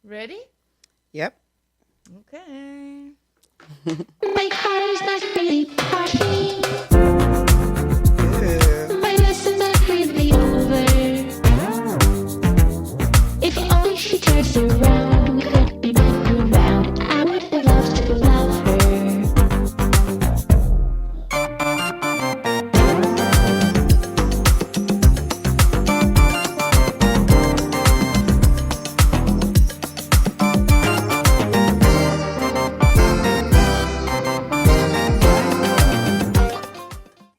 Ready? Yep. Okay. My heart is not really party. Ew. My lessons are really over. If only she turns around, we could be back around. I would love to love her.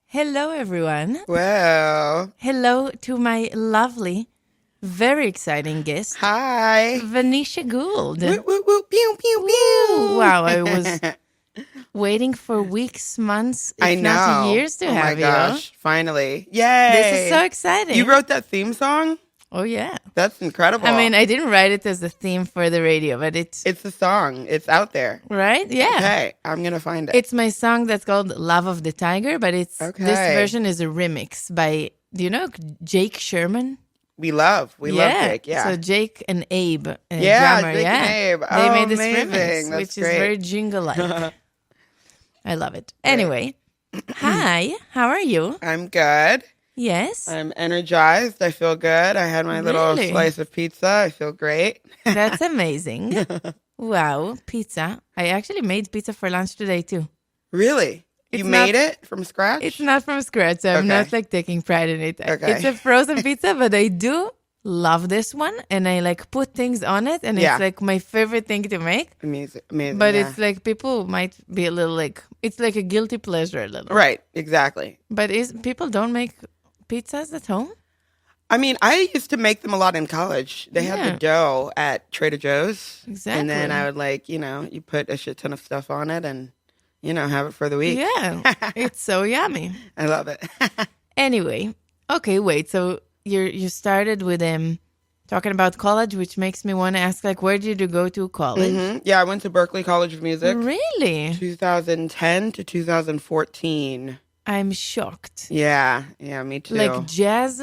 Hello, everyone. Well, Hello to my lovely, very exciting guest, hi. Vanisha Gould. Whoop, whoop, whoop, pew, pew, pew. Wow, I was waiting for weeks, months, if I not know. years to oh have my gosh, finally. Yay. This is so exciting. You wrote that theme song? Oh, yeah. That's incredible. I mean, I didn't write it as a theme for the radio, but it's it's a song. It's out there. right? Yeah. Okay, I'm going to find it. It's my song that's called Love of the Tiger, but it's this Okay. version is a remix by, do you know Jake Sherman? we love Jake. Yeah. So Jake and Abe, Yeah, drummer, Jake and Abe. They Oh, made this amazing. remix, That's which is great. very jingle-like. I love it. Anyway, hi, how are you? I'm good. Yes, I'm energized. I feel good. I had my little Really? slice of pizza. I feel great. that's amazing. Wow, pizza. I actually made pizza for lunch today too. Really? It's You not- made it from scratch? It's not from scratch, so I'm Okay. not like taking pride in it. Okay. It's a frozen pizza, but I do love this one, and I like put things on it, and Yeah. it's like my favorite thing to make. amazing. Amazing. But yeah. it's like people might be a little like it's like a guilty pleasure a little. Right, exactly. But is people don't make pizzas at home? I mean, I used to make them a lot in college. They had Yeah. the dough at Trader Joe's. And then Exactly. I would you put a shit ton of stuff on it and, have it for the week. Yeah, it's so yummy. I love it. Anyway, okay, wait. So you started with talking about college, which makes me want to ask, like, where did you go to college? Mhm. Yeah, I went to Berkeley College of Music, Really? 2010 to 2014. I'm shocked. Yeah, me too. Like jazz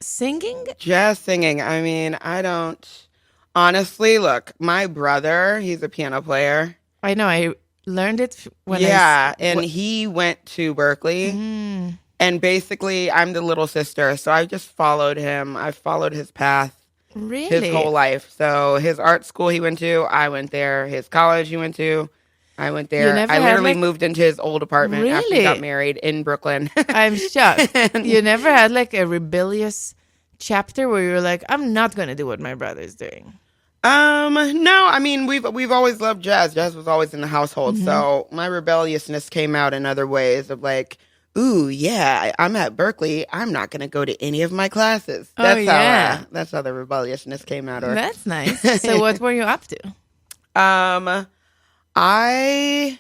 singing? Jazz singing. I mean, I don't. Honestly, look, my brother, he's a piano player. I know. I learned it when and he went to Berkeley. Mm, And basically, I'm the little sister, so I just followed him. I followed his path really? his whole life. So his art school he went to, I went there. His college he went to, I went there. never I had, literally like- moved into his old apartment after he got Really? married in Brooklyn. I'm shocked. You never had like a rebellious chapter where you were like, I'm not going to do what my brother's doing. No, I mean we've always loved jazz. Jazz was always in the household. Mm-hmm. So my rebelliousness came out in other ways of like, ooh, yeah, I'm at Berkeley. I'm not going to go to any of my classes. Oh, That's yeah. that's how the rebelliousness came out. Or That's nice. So what were you up to? I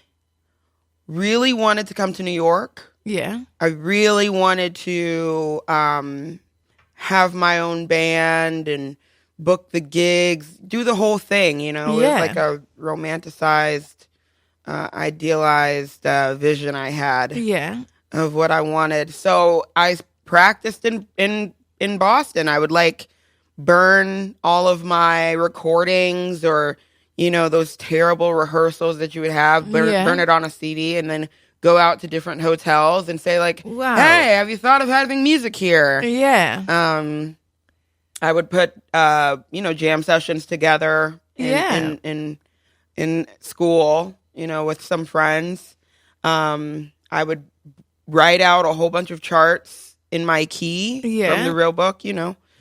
really wanted to come to New York. Yeah. I really wanted to have my own band and book the gigs, do the whole thing, It was Yeah. like a romanticized, idealized vision I had Yeah. of what I wanted. So I practiced in Boston. I would like burn all of my recordings or those terrible rehearsals that you would have, Yeah. burn it on a CD and then go out to different hotels and say like, Wow. hey, have you thought of having music here? Yeah. I would put jam sessions together Yeah. in school, with some friends. I would write out a whole bunch of charts in my key Yeah. from the real book,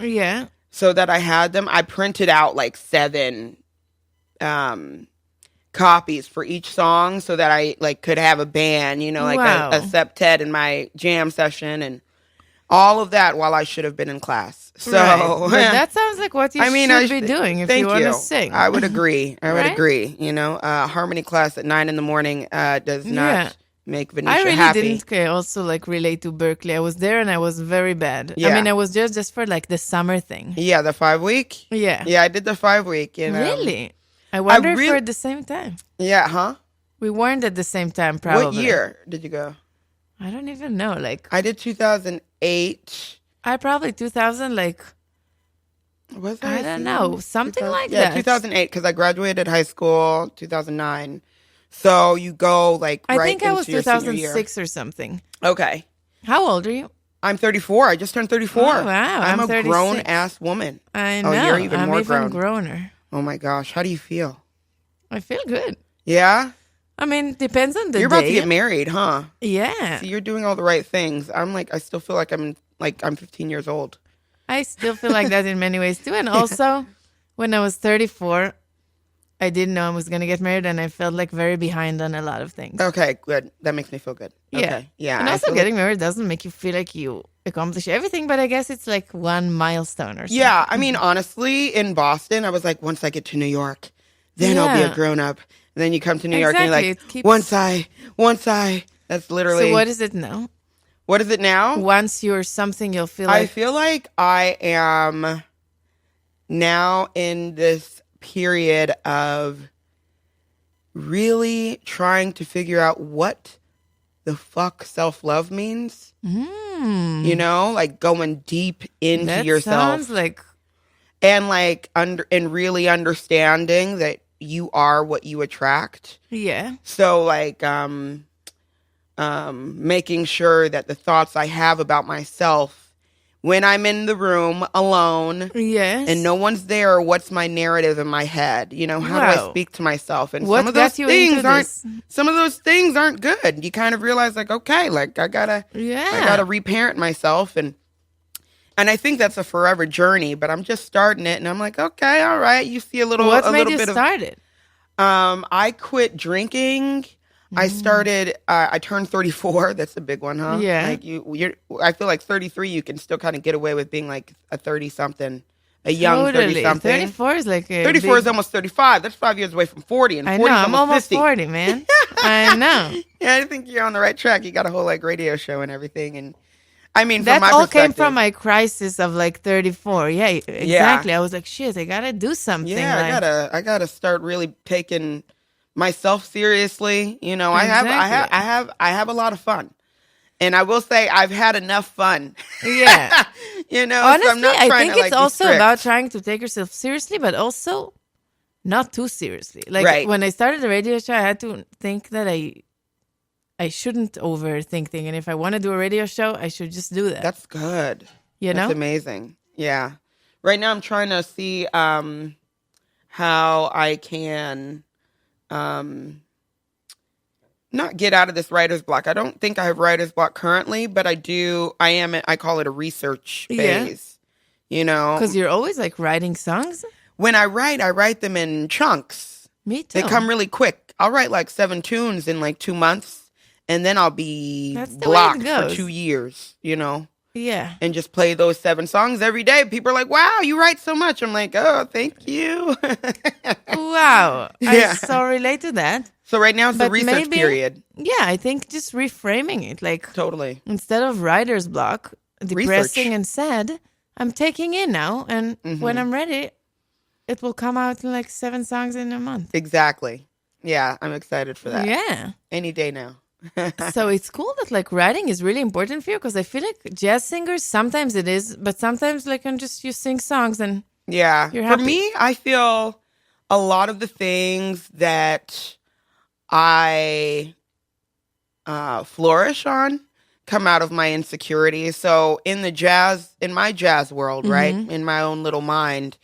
Yeah. so that I had them. I printed out like 7 copies for each song so that I like could have a band, like Wow. a septet in my jam session and all of that while I should have been in class. So Right. But that sounds like what you I mean, should be doing if thank you want to sing. I would agree. I would Right? agree. Harmony class at 9 a.m. Does not Yeah. make Vanisha I really happy. didn't also like relate to Berkeley. I was there and I was very bad. I Yeah. mean, I was just for like the summer thing. Yeah, the 5-week. Yeah. Yeah, I did the 5-week. Really? I wonder if really- we're at the same time. Yeah, huh? We weren't at the same time, probably. What year did you go? I don't even know. Like, I did 2008. I probably 2000, like Was I I? don't know. Something 2000 like yeah, that. 2008, because I graduated high school 2009. So you go like I right think I into was your senior year. 2006 or something. Okay. How old are you? I'm 34. I just turned 34. Oh, wow. I'm I'm a 36. grown ass woman. I Oh, know. you're even I'm more even grown. growner. Oh my gosh. How do you feel? I feel good. Yeah? I mean, depends on the You're day. about to get married, huh? Yeah. See, you're doing all the right things. I'm like, I still feel like I'm 15 years old. I still feel like that in many ways too. And also, when I was 34, I didn't know I was going to get married, and I felt like very behind on a lot of things. Okay, good. That makes me feel good. Yeah. Okay. Yeah. And I also, feel getting married doesn't make you feel like you accomplish everything, but I guess it's like one milestone or something. Yeah, I mean, honestly, in Boston, I was like, once I get to New York, then I'll be Yeah. a grown up. And then you come to New York and Exactly, you're it like, keeps- once I. That's literally. So what is it now? What is it now? Once you're something, you'll feel I like, feel like I am now in this period of really trying to figure out what the fuck self-love means. You know, like going deep into that yourself. sounds like, And like and really understanding that you are what you attract. yeah. So like making sure that the thoughts I have about myself when I'm in the room alone Yes. and no one's there, what's my narrative in my head? You know, how do Wow. I speak to myself? And What some of those got you into things aren't this? some of those things aren't good. You kind of realize like, okay, like I gotta reparent myself, and I think that's a forever journey, but I'm just starting it, and I'm like, okay, all right. You see What a made little you bit start it? I quit drinking. I started. I turned 34. That's a big one, huh? Yeah. Like you're. I feel like 33. You can still kind of get away with being like a 30 something, a young 30 something. 34 is like a 34 big, is almost 35. That's 5 years away from 40, and I 40 know. is I'm almost almost 50. 40, man. I know. Yeah, I think you're on the right track. You got a whole like radio show and everything, and I mean, That from my all came perspective, from my crisis of like 34. Yeah, exactly. I was like, shit, I gotta do something. yeah, like, I gotta start really taking myself seriously. You know, I have a lot of fun, and I will say I've had enough fun. Yeah. You know, Honestly, so I'm not I trying think to, it's like, be also strict. about trying to take yourself seriously, but also not too seriously. Like Right. when I started the radio show, I had to think that I shouldn't overthink things, and if I want to do a radio show, I should just do that. That's good. you know? That's amazing. Yeah. Right now I'm trying to see how I can not get out of this writer's block. I don't think I have writer's block currently, but I call it a research Yeah. phase. You know? Because you're always like writing songs. When I write them in chunks. Me too. They come really quick. I'll write like 7 tunes in like 2 months, and then I'll be That's the way it blocked for goes. 2 years, you know? Yeah. And just play those 7 songs every day. People are like, wow, you write so much. I'm like, oh, thank you. Wow. I Yeah. so relate to that. So right now it's the But research maybe- period. Yeah, I think just reframing it. Like Totally. instead of writer's block, depressing Research. and sad, I'm taking in now. And when I'm ready, it will come out in like 7 songs in a month. Exactly. Yeah, I'm excited for that. Yeah. Any day now. So it's cool that like writing is really important for you, because I feel like jazz singers, sometimes it is, but sometimes like you sing songs and Yeah. You're For happy. me, I feel a lot of the things that I flourish on come out of my insecurities. So in my jazz world, right, in my own little mind,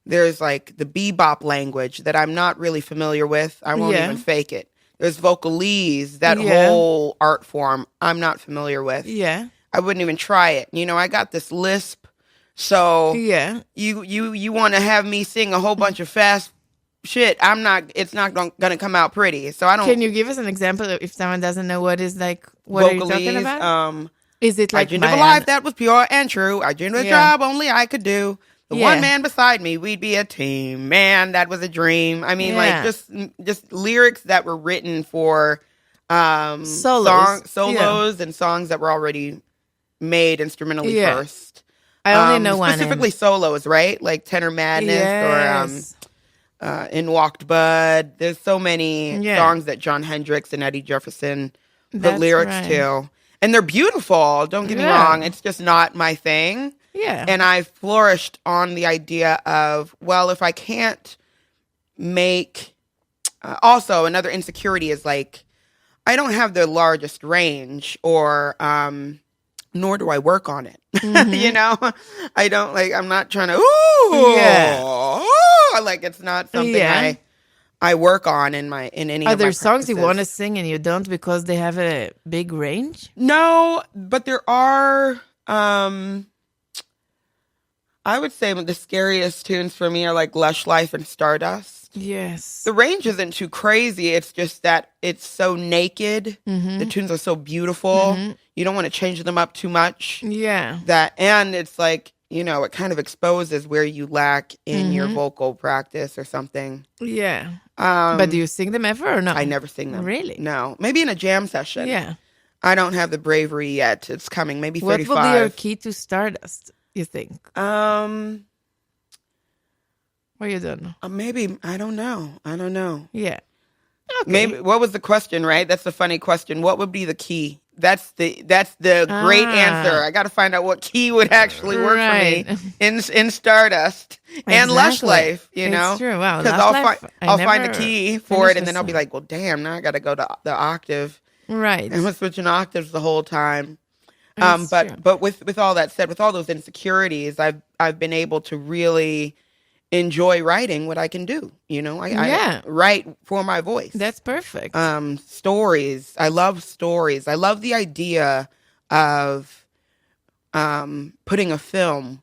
there's like the bebop language that I'm not really familiar with. I won't Yeah. even fake it. There's vocalese, that Yeah. whole art form I'm not familiar with. yeah. I wouldn't even try it. You know, I got this lisp. So Yeah. you want to have me sing a whole bunch of fast shit. It's not going to come out pretty. So I don't. Can you give us an example if someone doesn't know what is like, what are you talking vocalese, about? Is it I like dreamed of a Mayan? life that was pure and true. I dreamed of a Yeah. job only I could do. The Yeah. one man beside me, we'd be a team. Man, that was a dream. I mean, Yeah. like just lyrics that were written for Solos. solos and songs that were already made instrumentally Yeah. first. I only know one. Specifically solos, right? Like Tenor Madness Yes. or In Walked Bud. There's so many Yeah. songs that John Hendricks and Eddie Jefferson put That's lyrics right. to. And they're beautiful. Don't get me Yeah. wrong. It's just not my thing. Yeah. And I flourished on the idea of, well, if I can't make, also another insecurity is like, I don't have the largest range or, nor do I work on it. You know, I don't like, I'm not trying to, like, it's not something Yeah. I work on in any Are of my there songs you want to practices. sing and you don't because they have a big range? No, but there are, I would say the scariest tunes for me are like Lush Life and Stardust. Yes. The range isn't too crazy. It's just that it's so naked. The tunes are so beautiful. You don't want to change them up too much. Yeah. And it's like, you know, it kind of exposes where you lack in your vocal practice or something. Yeah. But do you sing them ever or no? I never sing them. Really? No. Maybe in a jam session. Yeah. I don't have the bravery yet. It's coming. Maybe What 35. will be your key to Stardust, you think? Or you don't know? Maybe, I don't know. Yeah. Okay. Maybe, what was the question, right? That's a funny question. What would be the key? That's the great answer. I got to find out what key would actually work for me in Stardust and Lush Life, you know? It's true. Wow. Because I'll find a key for it and then I'll be like, like, well, damn, now I got to go to the octave. right. And I'm switching octaves the whole time. It's true. But with all that said, with all those insecurities, I've been able to really enjoy writing what I can do. You know, I write for my voice. That's perfect. Stories. I love stories. I love the idea of putting a film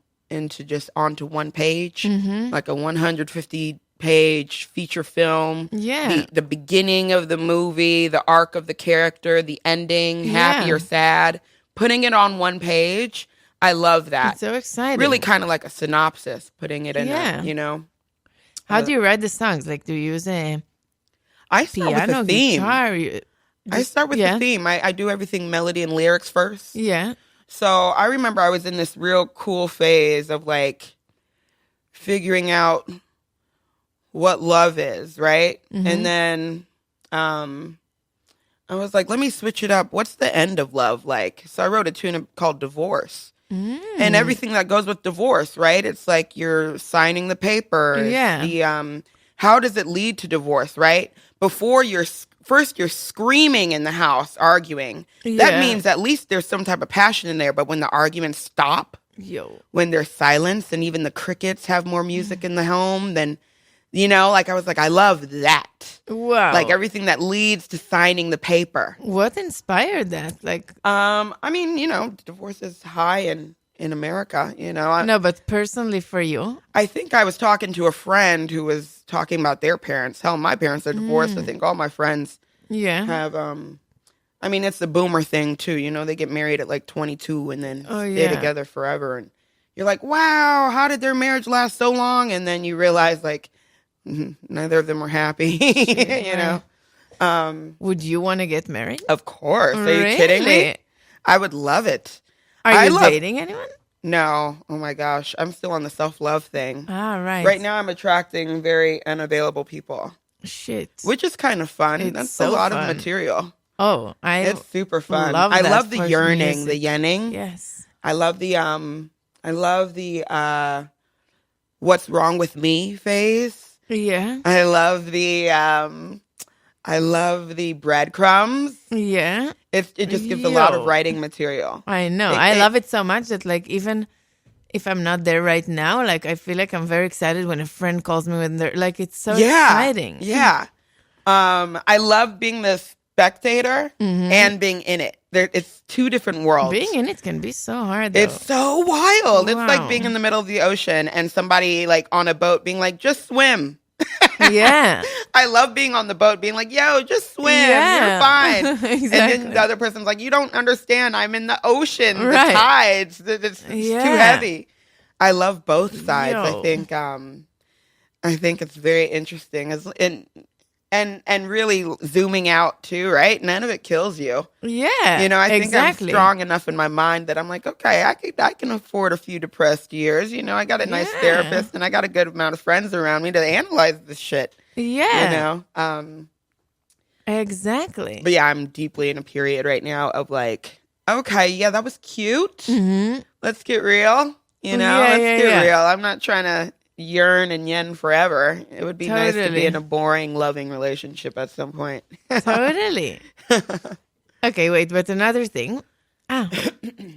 onto one page, like a 150 page feature film. Yeah. The beginning of the movie, the arc of the character, the ending, happy or sad, putting it on one page. I love that. It's so exciting. Really kind of like a synopsis, putting it in Yeah. a, you know. How do you write the songs? Like, do you use a I start with piano, the theme. guitar? I start with the theme. I do everything melody and lyrics first. Yeah. So I remember I was in this real cool phase of like figuring out what love is, right? And then I was like, let me switch it up. What's the end of love like? So I wrote a tune called Divorce. And everything that goes with divorce, right? It's like you're signing the paper. Yeah. The how does it lead to divorce, right? Before first you're screaming in the house, arguing. That Yeah. means at least there's some type of passion in there. But when the arguments stop, when there's silence, and even the crickets have more music in the home, then, you know, like I was like, I love that. Wow. Like everything that leads to signing the paper. What inspired that? Like, I mean, you know, divorce is high in America, you know. no, but personally for you? I think I was talking to a friend who was talking about their parents. Hell, my parents are divorced. I think all my friends Yeah. have, I mean, it's the boomer thing too, you know, they get married at like 22 and then stay together forever. And you're like, wow, how did their marriage last so long? And then you realize like, neither of them were happy, you know. Would you want to get married? Of course. Are you kidding me? I would love it. Are you dating anyone? No. Oh my gosh. I'm still on the self-love thing. Ah, right. Right now I'm attracting very unavailable people, Shit. which is kind of fun. It's That's so a lot fun. of material. Oh, It's super fun. love I that love the for yearning, music. the yenning. Yes. I love the what's wrong with me phase. Yeah. I love the breadcrumbs. Yeah. It just gives a lot of Yo. writing material. I know. I love it so much that, like, even if I'm not there right now, like, I feel like I'm very excited when a friend calls me when they're like, it's so exciting. Yeah. I love being the spectator and being in it. It's two different worlds. Being in it can be so hard, though. It's so wild. It's like Wow. being in the middle of the ocean and somebody like on a boat being like, just swim. Yeah. I love being on the boat being like, yo, just swim. Yeah. You're fine. Exactly. And then the other person's like, you don't understand. I'm in the ocean. Right. The tides. It's too Yeah. heavy. I love both sides. Yo. I think it's very interesting. And really zooming out too, right? None of it kills you. Yeah. You know, I think exactly. I'm strong enough in my mind that I'm like, okay, I can afford a few depressed years. You know, I got a nice Yeah. therapist and I got a good amount of friends around me to analyze this shit. Yeah. You know? Exactly. But yeah, I'm deeply in a period right now of like, okay, yeah, that was cute. Mm-hmm. Let's get real. You know, Yeah, let's yeah, get yeah. real. I'm not trying to yearn and yen forever. It would be nice to be Totally. in a boring, loving relationship at some point. Totally. Okay, wait, but another thing. Ah,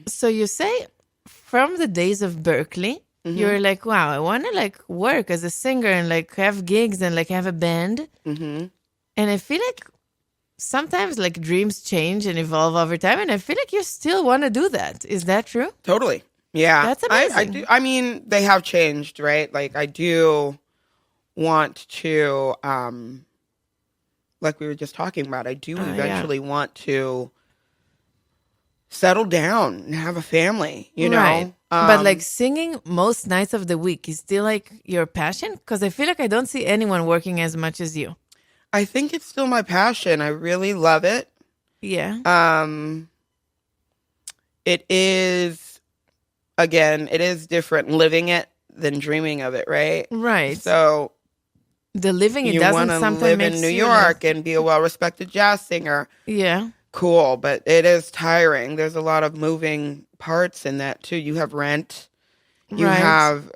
so you say from the days of Berkeley, you're like, wow, I want to like work as a singer and like have gigs and like have a band. Mm-hmm. And I feel like sometimes like dreams change and evolve over time. And I feel like you still want to do that. Is that true? Totally. Yeah. That's I amazing. do. I mean, they have changed, right? Like, I do want to, like we were just talking about, I do Yeah. eventually want to settle down and have a family, you know? Right. But like singing most nights of the week is still like your passion? Because I feel like I don't see anyone working as much as you. I think it's still my passion. I really love it. Yeah. It is, again, it is different living it than dreaming of it, right? Right. So The living, it you doesn't want to sometimes live make in New York and be a well-respected jazz singer. Yeah. Cool, but it is tiring. There's a lot of moving parts in that too. You have rent. You Right. have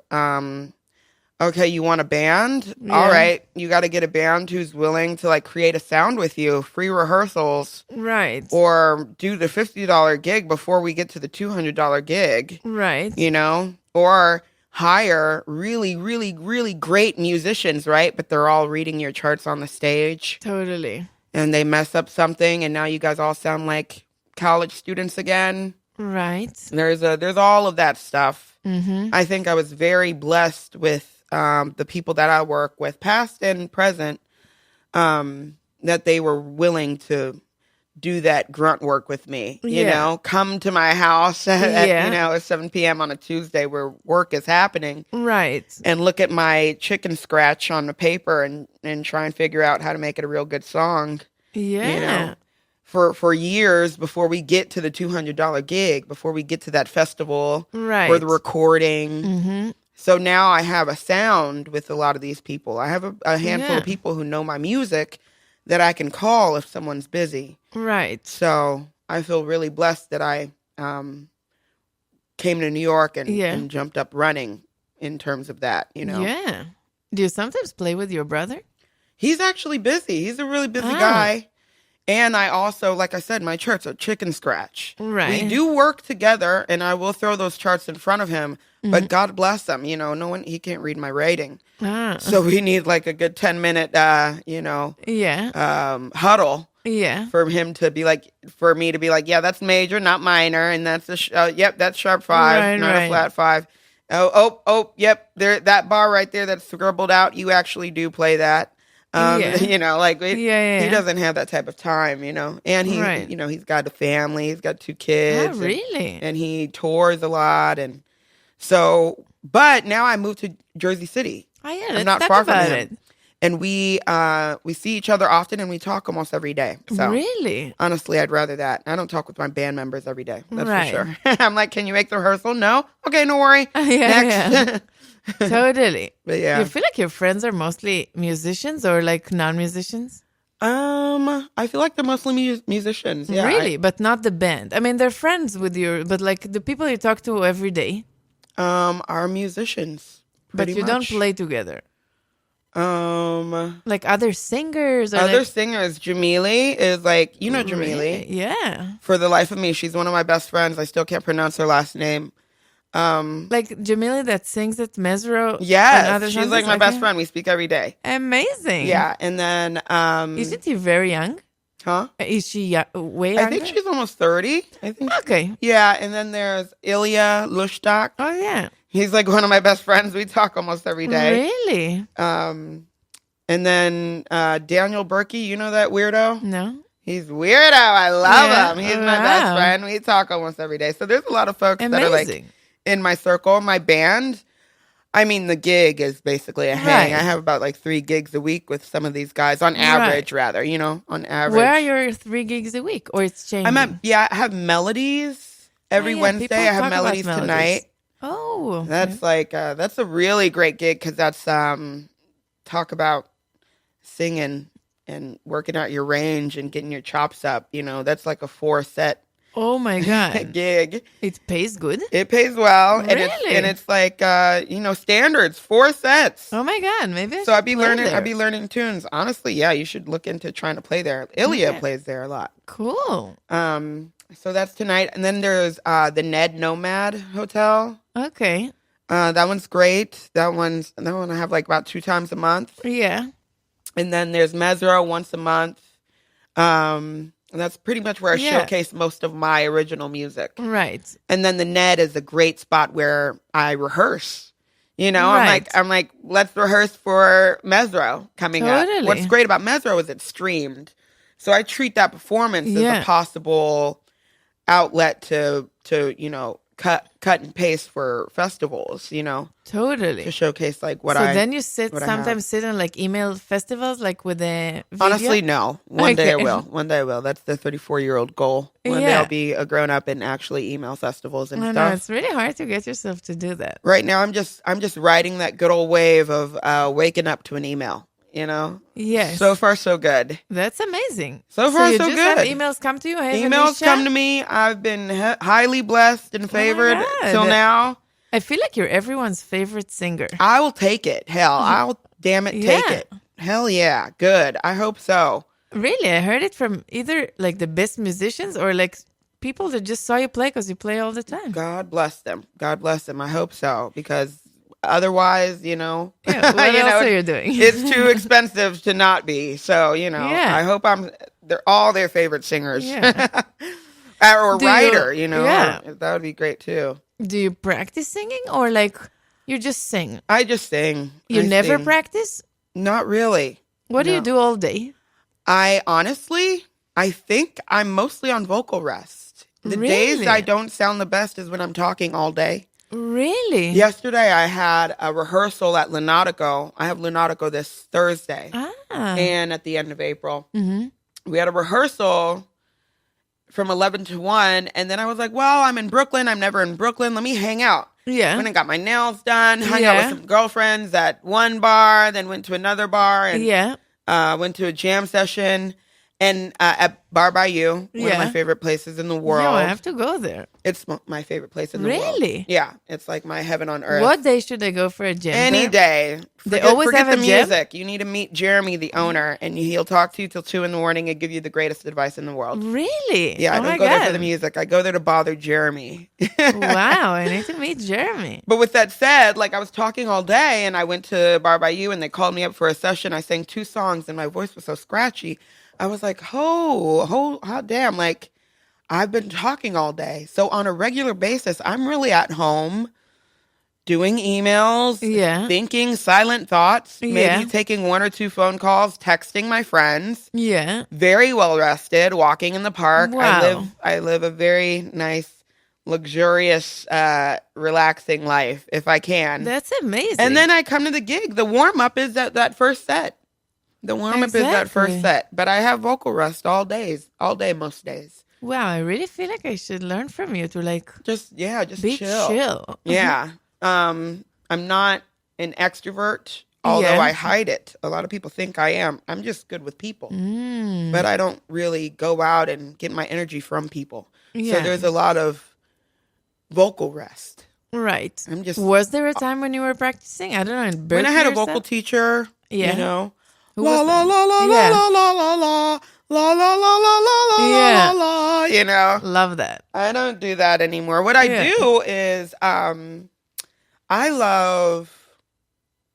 okay, you want a band? All Yeah. right. You got to get a band who's willing to like create a sound with you, free rehearsals, Right. or do the $50 gig before we get to the $200 gig, Right. you know? Or hire really, really, really great musicians, right? But they're all reading your charts on the stage Totally. and they mess up something and now you guys all sound like college students again. Right. There's all of that stuff. Mm-hmm. I think I was very blessed with the people that I work with, past and present, that they were willing to do that grunt work with me. You Yeah. know, come to my house at Yeah. you know at 7 p.m. on a Tuesday where work is happening, Right. and look at my chicken scratch on the paper and try and figure out how to make it a real good song. Yeah. You know, for years before we get to the $200 gig, before we get to that festival Right. or the recording. Mm-hmm. So now I have a sound with a lot of these people. I have a handful Yeah. of people who know my music that I can call if someone's busy. Right. So I feel really blessed that I came to New York Yeah. and jumped up running in terms of that, you know. Yeah. Do you sometimes play with your brother? He's actually busy. He's a really busy Ah. guy. And I also, like I said, my charts are chicken scratch. Right. We do work together, and I will throw those charts in front of him. Mm-hmm. But God bless him, you know, he can't read my writing. Ah. So we need like a good 10-minute, Yeah. huddle Yeah. for me to be like, yeah, that's major, not minor. And that's that's sharp 5, Right, not right. a flat 5. Yep. There, that bar right there that's scribbled out. You actually do play that. Yeah. You know, like Yeah. he doesn't have that type of time, you know, and he, Right. you know, he's got a family, he's got 2 kids. Ah, really? And he tours a lot. And so, but now I moved to Jersey City. Oh, yeah. I'm Let's not talk far from about him. it. And we see each other often and we talk almost every day. So Really? honestly, I'd rather that. I don't talk with my band members every day. That's Right. for sure. I'm like, can you make the rehearsal? No? Okay, no worry. Yeah, Next. Totally. But yeah. You feel like your friends are mostly musicians or like non-musicians? I feel like they're mostly musicians. Yeah. Really? But not the band. I mean, they're friends with but like the people you talk to every day, Are musicians. but pretty you don't much. play together. Um, Like other singers or other like, singers. Jamili is like, you know Jamili. Really? Yeah. For the life of me, she's one of my best friends. I still can't pronounce her last name. Like Jamila that sings at Mesro. and Yes, other she's songs? like my best Okay. friend. We speak every day. Amazing. Yeah, and then Isn't she very young? huh? Is she way I younger? think she's almost 30. I think. Okay. Yeah, and then there's Ilya Lushtak. Oh, yeah. He's like one of my best friends. We talk almost every day. Really? And then Daniel Berkey, you know that weirdo? No? He's weirdo. I love Yeah, him. He's my best wow. friend. We talk almost every day. So there's a lot of folks that are like Amazing. in my circle. My band, I mean, the gig is basically a hang. Right. I have about like 3 gigs a week with some of these guys on average, rather, you know, on average. Where are your 3 gigs a week? Or it's changing? I have melodies every yeah, Wednesday. people I have talk about melodies melodies. tonight. Oh. That's like, that's a really great gig because that's, talk about singing and working out your range and getting your chops up. You know, that's like a 4 set Oh my God. gig. It pays good. It pays well, and Really? it's like standards, 4 sets. Oh my God. Maybe I So I'd should be play learning. there. I'd be learning tunes. Honestly, yeah, you should look into trying to play there. Ilya Okay. plays there a lot. Cool. So that's tonight, and then there's the Ned Nomad Hotel. Okay. That one's great. That one I have like about 2 times a month, Yeah. and then there's Mesro once a month. And that's pretty much where I Yeah. showcase most of my original music. Right. And then the Ned is a great spot where I rehearse. You know, Right. I'm like, let's rehearse for Mesro coming up. Totally. What's great about Mesro is it's streamed. So I treat that performance as Yeah. a possible outlet to cut and paste for festivals, to Totally. showcase like what So I then you sit what I have. sometimes sit on like email festivals like with the video? Honestly, no. One day I Okay. will. One day I will. That's the 34-year-old goal. One day Yeah. I'll be a grown up and actually email festivals and I know stuff. it's really hard to get yourself to do that. Right now, I'm just riding that good old wave of waking up to an email. Yes. So far, so good. That's amazing. So far, you so just have good. emails come to you. Hey, Emails Vanisha? come to me. I've been highly blessed and favored God. till now. I feel like you're everyone's favorite singer. I will take it. Hell, I'll damn it take Yeah. it. Hell yeah, good. I hope so. Really, I heard it from either like the best musicians or like people that just saw you play because you play all the time. God bless them. God bless them. I hope so because otherwise, Yeah, what else are you doing? it's too expensive to not be. So, Yeah. I hope they're all their favorite singers. Yeah. or Do you- writer, yeah. that would be great too. Do you practice singing or like you just sing? I just sing. You I never sing. practice? Not really. What do you No. do all day? I think I'm mostly on vocal rest. The days Really? I don't sound the best is when I'm talking all day. Really? Yesterday I had a rehearsal at Lunatico. I have Lunatico this Thursday Ah. and at the end of April. Mm-hmm. We had a rehearsal from 11 to 1, and then I was like, well, I'm in Brooklyn. I'm never in Brooklyn. Let me hang out. Yeah. Went and got my nails done, hung out Yeah. with some girlfriends at one bar, then went to another bar, and Yeah. went to a jam session. And at Bar by You, one of Yeah. my favorite places in the world. No, I have to go there. It's my favorite place in the world. Really? Yeah, it's like my heaven on earth. What day should I go for a jam? Any there? day. They always forget have the a jam? music. You need to meet Jeremy, the owner, and he'll talk to you till 2 a.m. and give you the greatest advice in the world. Really? Yeah, I Oh don't my go there for God. the music. I go there to bother Jeremy. Wow, I need to meet Jeremy. But with that said, like I was talking all day and I went to Bar by You and they called me up for a session. I sang 2 songs and my voice was so scratchy. I was like, hot damn, like I've been talking all day. So on a regular basis, I'm really at home doing emails, Yeah. thinking silent thoughts, maybe Yeah. taking 1 or 2 phone calls, texting my friends, Yeah. very well rested, walking in the park. Wow. I live a very nice, luxurious, relaxing life if I can. That's amazing. And then I come to the gig. The warm up is that first set. The warm up is that first Exactly. set. But I have vocal rest all day, most days. wow, I really feel like I should learn from you to like Just be chill. chill. Yeah. I'm not an extrovert, although Yeah. I hide it. A lot of people think I am. I'm just good with people. Mm. But I don't really go out and get my energy from people. Yeah. So there's a lot of vocal rest. Right. I'm just Was there a time when you were practicing? I don't know. In when I Berkeley had a or vocal something? teacher, Yeah. Who la was la that? la la Yeah. la la la la la la la la la la Yeah. la la, Love that. I don't do that anymore. What I Yeah. do is I love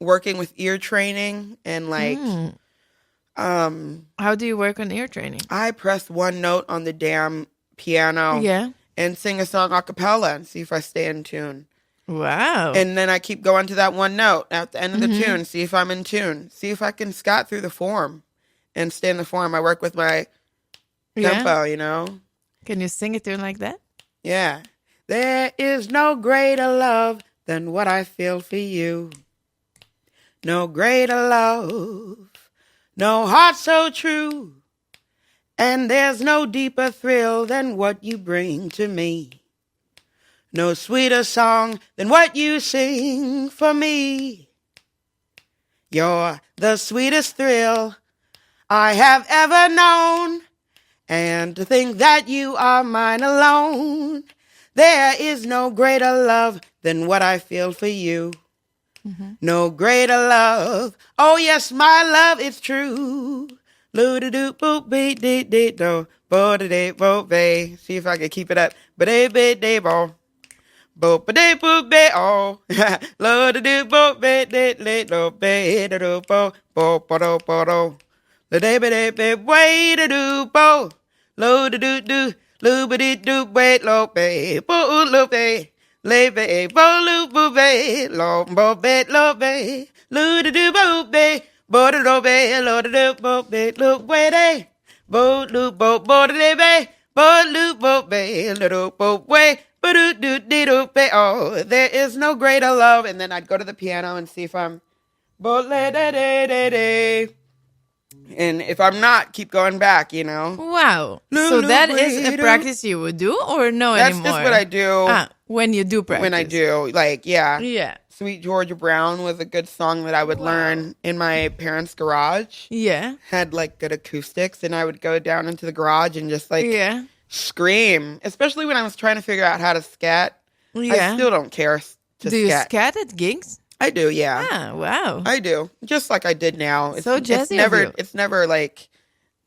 working with ear training and like Mm. How do you work on ear training? I press one note on the damn piano Yeah. and sing a song a cappella and see if I stay in tune. Wow. And then I keep going to that one note at the end of the Mm-hmm. tune, see if I'm in tune, see if I can scat through the form and stay in the form. I work with my yeah. tempo, Can you sing it to like that? Yeah. There is no greater love than what I feel for you. No greater love, no heart so true. And there's no deeper thrill than what you bring to me. No sweeter song than what you sing for me. You're the sweetest thrill I have ever known. And to think that you are mine alone. There is no greater love than what I feel for you. No greater love. Oh, yes, my love is true. Loo-doo-doo-boop-be-dee-dee-do. Bo-da-dee-bo-be. See if I can keep it up. Ba-dee-be-dee-bo. Bo-ba-dee-boop-be-oh. Lo-da-doo-boop-be-dee-dee-do-be-da-doo-bo. Bo-ba-do-ba-do. La-dee-ba-dee-be-way-da-doo-bo. Lo-da-doo-doo. Loo-ba-dee-doo-be-lo-be. Bo-oo-lo-be. Le-be. Bo-loo-boo-be. Lo-bo-be-lo-be. Loo-da-doo-bo-be. Bo-da-do-be. Lo-da-doo-bo-be. Look-way-day. Bo-loo-bo-bo-da-dee-be. Bo-loo-bo-be. Lo-do-bo-way. Ba-do-do-dee-do-be. Oh, there is no greater love. And then I'd go to the piano and see if I'm bo-le-da-dee-dee-dee. And if I'm not, keep going back, you know. Wow. So that is a practice you would do or no That's anymore? just what I do when you do practice. when I do. Like, yeah. Yeah. Sweet Georgia Brown was a good song that I would learn in my parents' garage. Yeah. Had like good acoustics, and I would go down into the garage and just like Yeah. scream, especially when I was trying to figure out how to scat. Yeah. I still don't care to Do you scat. scat at gigs? I do, yeah. Ah, wow. I do. Just like I did now. So jazzy of you. It's never like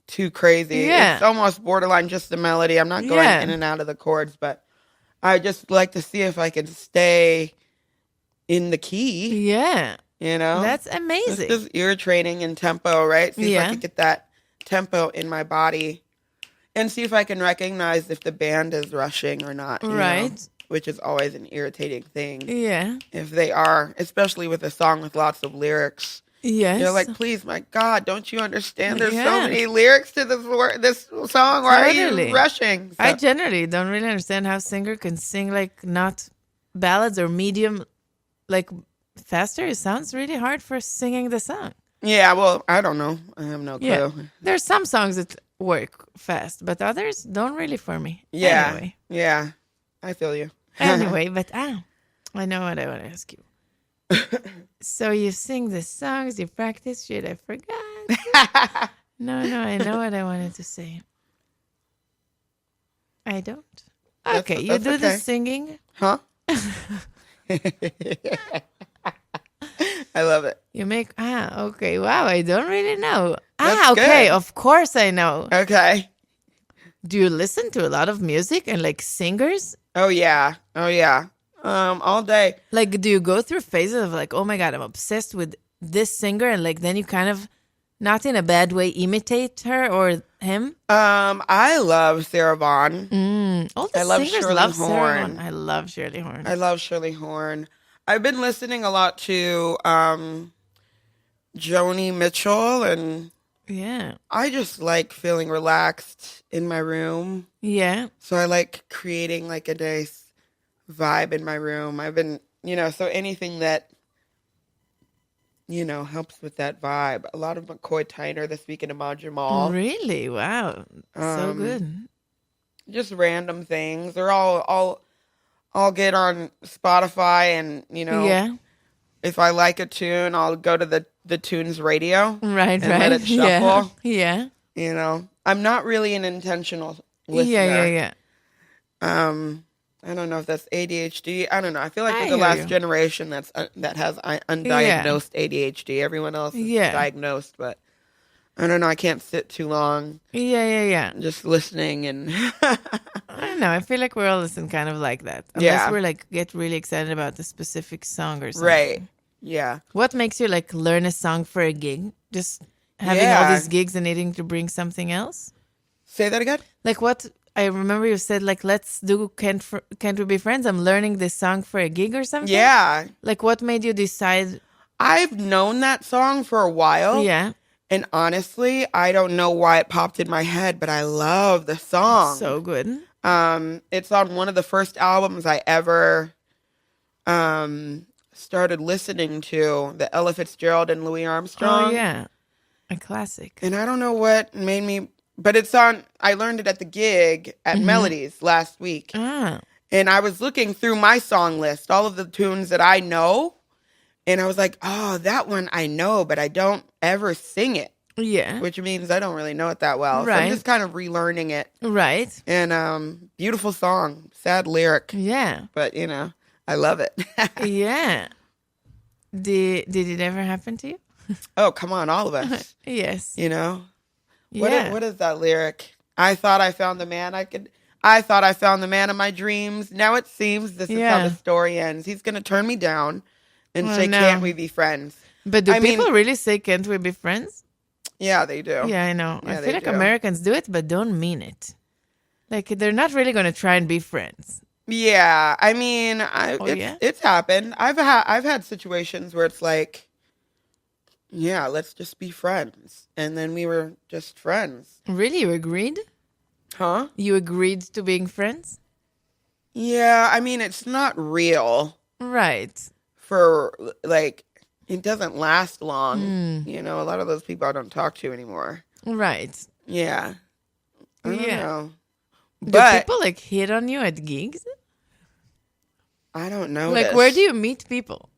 too crazy. Yeah. It's almost borderline just the melody. I'm not going Yeah. in and out of the chords, but I just like to see if I can stay in the key, Yeah. you know? That's It's amazing. just ear training and tempo, right? See if Yeah. I can get that tempo in my body and see if I can recognize if the band is rushing or not. you know, Right. which is always an irritating thing. Yeah. If they are, especially with a song with lots of lyrics. Yes. You're like, please, my God, don't you understand? There's so Yeah. many lyrics to this song. Why are Totally. you rushing? So- I generally don't really understand how a singer can sing like not ballads or medium, like faster. It sounds really hard for singing the song. yeah, well, I don't know. I have no clue. Yeah. There's some songs that work fast, but others don't really for me. Yeah. Anyway. Yeah. I feel you. Anyway, but I know what I want to ask you. So you sing the songs, you practice shit, I forgot. No, I know what I wanted to say. I don't. Okay, you that's do the okay. singing. Huh? I love it. You make okay. Wow, I don't really know. That's Okay, good. of course I know. Okay. Do you listen to a lot of music and like singers? Oh yeah. All day. Like, do you go through phases of like, oh my God, I'm obsessed with this singer, and like then you kind of, not in a bad way, imitate her or him? I love Sarah Vaughan. All the I love singers Shirley love Sarah Horn. Vaughan. I love Shirley Horn. I love Shirley Horn. I've been listening a lot to Joni Mitchell, and Yeah. I just like feeling relaxed in my room. Yeah. So I like creating like a nice vibe in my room. I've been, so anything that, helps with that vibe. A lot of McCoy Tyner this week in Ahmad Jamal. Really? Wow. So good. Just random things. They're all get on Spotify, and Yeah. if I like a tune, I'll go to the tunes radio. Right, and right. let it Yeah. shuffle. Yeah. I'm not really an intentional listener. Yeah. I don't know if that's ADHD. I don't know. I feel like I we're the hear last you. generation that has undiagnosed ADHD. Everyone else is Yeah. diagnosed, but I don't know. I can't sit too long Yeah. just listening and I don't know. I feel like we're all listening kind of like that. Unless Yeah. we're like get really excited about the specific song or something. right. Yeah. What makes you like learn a song for a gig? Just having all Yeah. these gigs and needing to bring something else? Say that again. Like what? I remember you said like, let's do Can't We Be Friends? I'm learning this song for a gig or something? Yeah. Like what made you decide? I've known that song for a while. Yeah. And honestly, I don't know why it popped in my head, but I love the song. So good. It's on one of the first albums I ever started listening to, the Ella Fitzgerald and Louis Armstrong. Oh, yeah. A classic. And I don't know what made me, but it's on, I learned it at the gig at Melodies last week. Ah. And I was looking through my song list, all of the tunes that I know. And I was like, oh, that one I know, but I don't ever sing it. Yeah. which means I don't really know it that well. So Right. I'm just kind of relearning it. Right. And beautiful song, sad lyric, Yeah. but I love it. Yeah. Did it ever happen to you? Oh, come on, all of us. Yes. What Yeah. what is that lyric? I thought I found the man I thought I found the man of my dreams. Now it seems this is how Yeah. the story ends. He's going to turn me down and Oh, say, no. "Can't we be friends?" But do I mean- people really say, "Can't we be friends"? Yeah, they do. Yeah, I know. Yeah, I they feel like do. Americans do it, but don't mean it. Like they're not really going to try and be friends. Yeah, I mean, Oh, yeah? it's happened. I've had situations where it's like, yeah, let's just be friends, and then we were just friends, Really, you agreed? huh? You agreed to being friends? Yeah, I mean, it's not real Right. for like it doesn't last long. Mm. A lot of those people I don't talk to anymore. Right. Yeah, I don't Yeah. know, Do but people like hit on you at gigs? I don't know. Like, where do you meet people?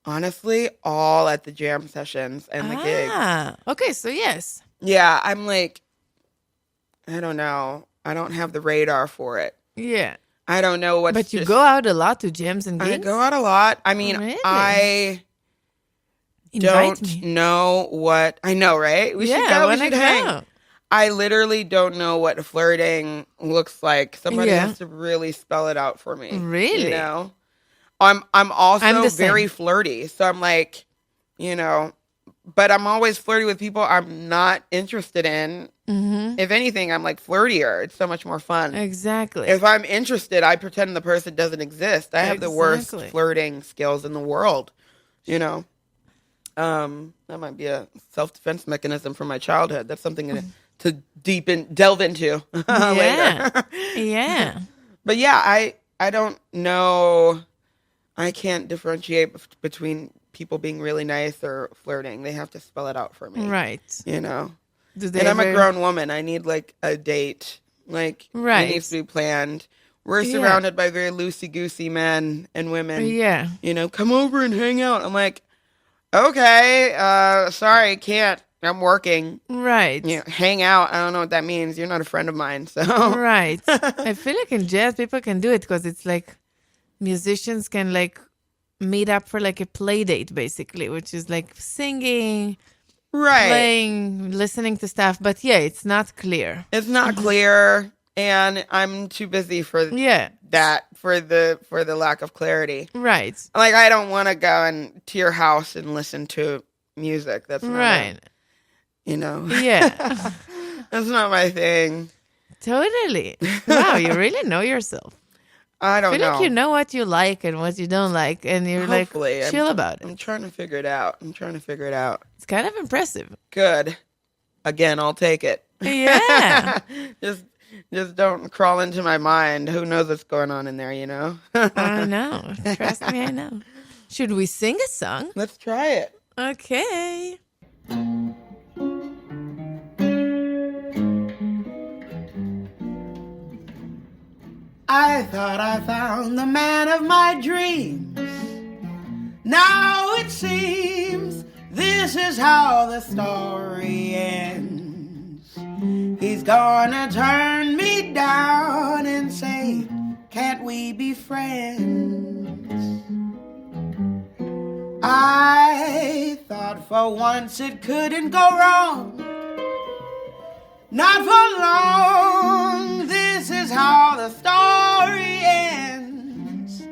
Honestly, all at the jam sessions and the gigs. Okay, so yes. Yeah, I'm like, I don't know. I don't have the radar for it. Yeah. I don't know what's But you just- go out a lot to jams and gigs? I go out a lot. I mean, Really? I Invite don't me. know what I know, right? We should Yeah, go. We wanna should hang. go. I literally don't know what flirting looks like. Somebody Yeah. has to really spell it out for me. Really? I'm also I'm the very same. flirty. So I'm like, but I'm always flirty with people I'm not interested in. Mm-hmm. If anything, I'm like flirtier. It's so much more fun. Exactly. If I'm interested, I pretend the person doesn't exist. I have the worst Exactly. flirting skills in the world. That might be a self-defense mechanism from my childhood. That's something to delve into Yeah. later. Yeah. But yeah, I don't know. I can't differentiate between people being really nice or flirting. They have to spell it out for me. Right. Do they And I'm a ever- grown woman. I need like a date. Like Right. it needs to be planned. We're Yeah. surrounded by very loosey-goosey men and women. Yeah. Come over and hang out. I'm like, okay, sorry, can't. I'm working. Right. Hang out. I don't know what that means. You're not a friend of mine, so. Right. I feel like in jazz people can do it because it's like musicians can like meet up for like a play date basically, which is like singing, Right. playing, listening to stuff. But yeah, it's not clear. It's not clear, and I'm too busy for Yeah. that, for the lack of clarity. Right. Like, I don't want to go to your house and listen to music. That's not Right. Yeah. That's not my thing. Totally. Wow, you really know yourself. I I don't feel know. like you know what you like and what you don't like, and you're Hopefully. like chill about it. I'm trying to figure it out. It's kind of impressive. Good. Again, I'll take it. Yeah. Just don't crawl into my mind. Who knows what's going on in there, I know. Trust me, I know. Should we sing a song? Let's try it. Okay. I thought I found the man of my dreams. Now it seems this is how the story ends. He's gonna turn me down and say, can't we be friends? I thought for once it couldn't go wrong. Not for long, this is how the story ends.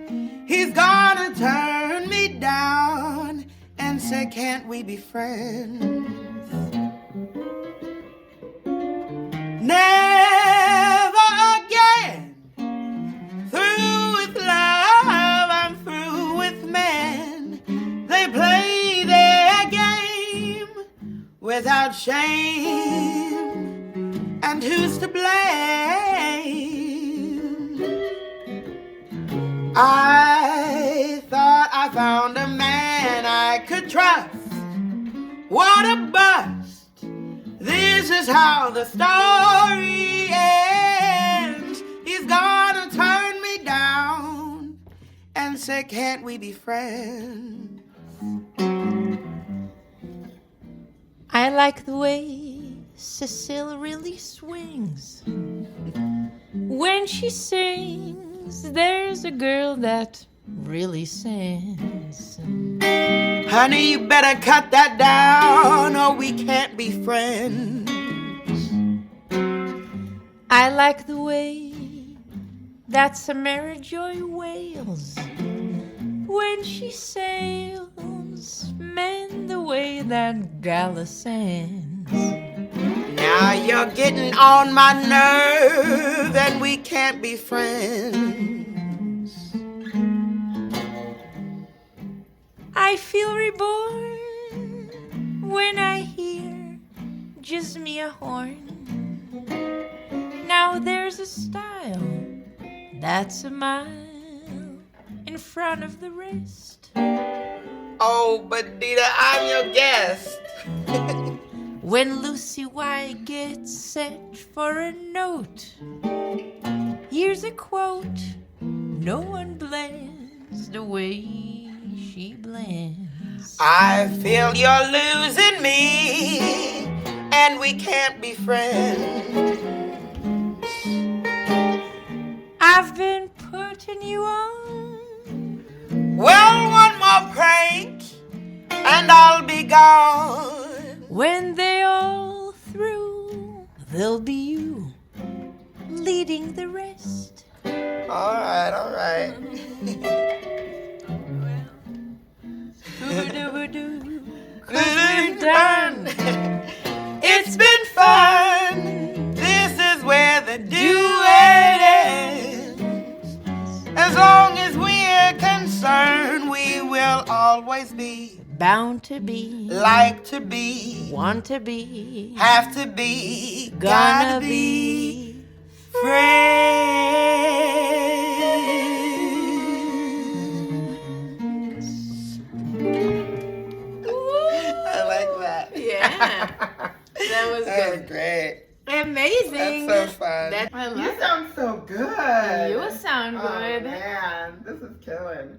He's gonna turn me down and say, can't we be friends? Never again. Through with love, I'm through with men. They play their game without shame. And who's to blame? I thought I found a man I could trust. What a bust. This is how the story ends. He's gonna turn me down and say, can't we be friends? I I like the way Cecile really swings. When she sings, there's a girl that really sings. Honey, you better cut that down or we can't be friends. I like the way that Samara Joy wails when she sails, man, the way that Gala sings. Now you're getting on my nerve and we can't be friends. I feel reborn when I hear just me a horn. Now there's a style that's a mile in front of the rest. Oh, but Dida, I'm your guest. When Lucy Y gets set for a note, here's a quote: no one blends the way she blends. I feel you're losing me and we can't be friends. I've been putting you on. Well, one more prank and I'll be gone. When they all through, there'll be you leading the rest. All right. Cause we're done. It's been fun. This is where the duet ends. As long as we're concerned, we will always be, Bound to be, like to be, want to be, have to be, gonna gotta be friends. I like that. Yeah. That was That was good. great. Amazing. That's so fun. I love You it. sound so good. You sound Oh, good. man, this is killing.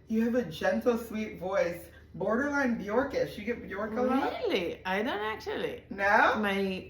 You have a gentle, sweet voice. Borderline Bjorkish. You get Bjork a lot? Really? I don't actually. No? My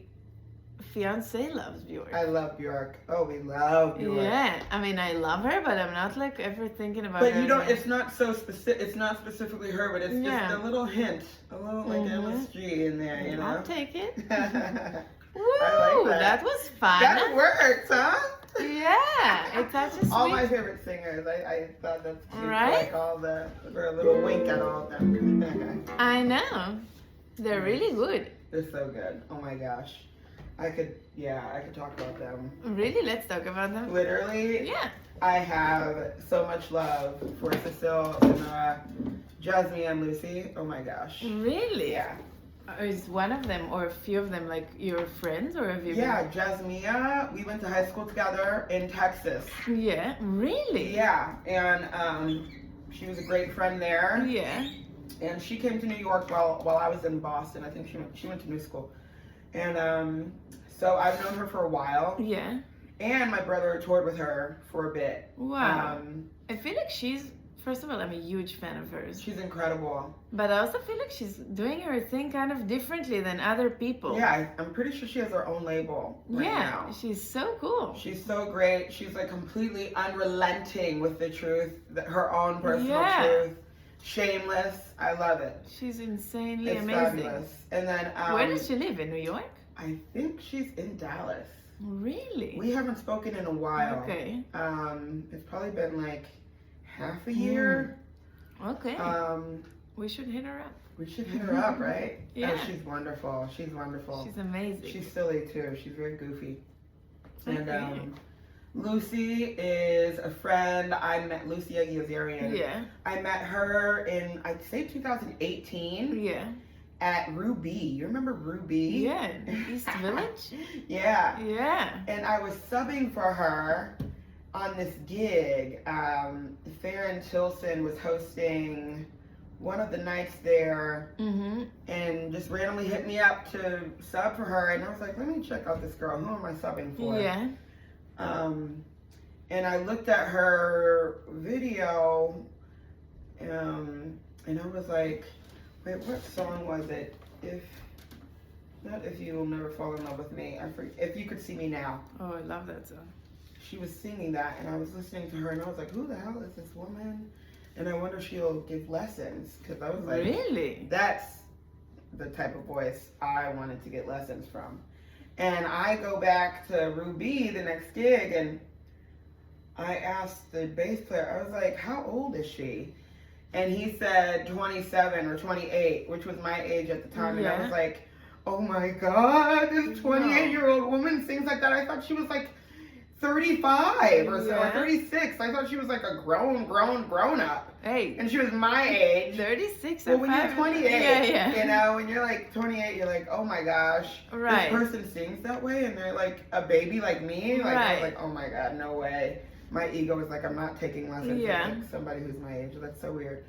fiance loves Bjork. I love Bjork. Oh, we love Bjork. Yeah, I mean, I love her, but I'm not like ever thinking about But her. you don't, as a- it's not so specific, it's not specifically her, but it's Yeah. just a little hint, a little like MSG in there, you know? I'll take it. That Woo! like that. was fun. works, huh? Yeah, it's such a sweet. All my favorite singers, I thought that's cute. Right? Like all the, for a little wink at all of them. I know. They're really good. They're so good. Oh my gosh. I could talk about them. Really, let's talk about them. Literally, Yeah. I have so much love for Cecile, Samara, Jasmine, and Lucy. Oh my gosh. Really? Yeah. Is one of them or a few of them like your friends or have you? Yeah, Jasmine, we went to high school together in Texas. Been... Yeah. Really? Yeah, and she was a great friend there. Yeah. And she came to New York while I was in Boston. I think she went to new school. And so I've known her for a while. Yeah. And my brother toured with her for a bit. Wow. I feel like she's. First of all, I'm a huge fan of hers. She's incredible. But I also feel like she's doing her thing kind of differently than other people. Yeah, I'm pretty sure she has her own label right now. She's so cool. She's so great. She's like completely unrelenting with the truth, her own personal truth. Shameless. I love it. She's insanely It's amazing. fabulous. And then Where does she live? In New York? I think she's in Dallas. Really? We haven't spoken in a while. Okay. It's probably been like half a year. Okay. We should hit her up. We should hit her up, right? Yeah. Oh, she's wonderful. She's wonderful. She's amazing. She's silly too. She's very goofy. And Okay. Lucy is a friend. I met Lucy Yazarian. Yeah. I met her in, I'd say 2018 Yeah. at Ruby. You remember Ruby? Yeah. East Village? Yeah. Yeah. And I was subbing for her on this gig. Farron Tilson was hosting one of the nights there and just randomly hit me up to sub for her. And I was like, let me check out this girl. Who am I subbing for? Yeah. And I looked at her video and I was like, wait, what song was it? If Not If You Will Never Fall in Love with Me. If You Could See Me Now. Oh, I love that song. She was singing that, and I was listening to her, and I was like, who the hell is this woman? And I wonder if she'll give lessons, because I was like, Really? that's the type of voice I wanted to get lessons from. And I go back to Ruby, the next gig, and I asked the bass player, I was like, how old is she? And he said 27 or 28, which was my age at the time. And I was like, oh my God, this 28-year-old woman sings like that. I thought she was like 35 or so, or 36. I thought she was like a grown up. Hey. And she was my age. 36. Well, when you're 28, yeah. you know, when you're like 28, you're like, oh my gosh, Right. this person sings that way, and they're like a baby like me. Like, I was like, oh my God, no way. My ego was like, I'm not taking lessons with like somebody who's my age. That's so weird.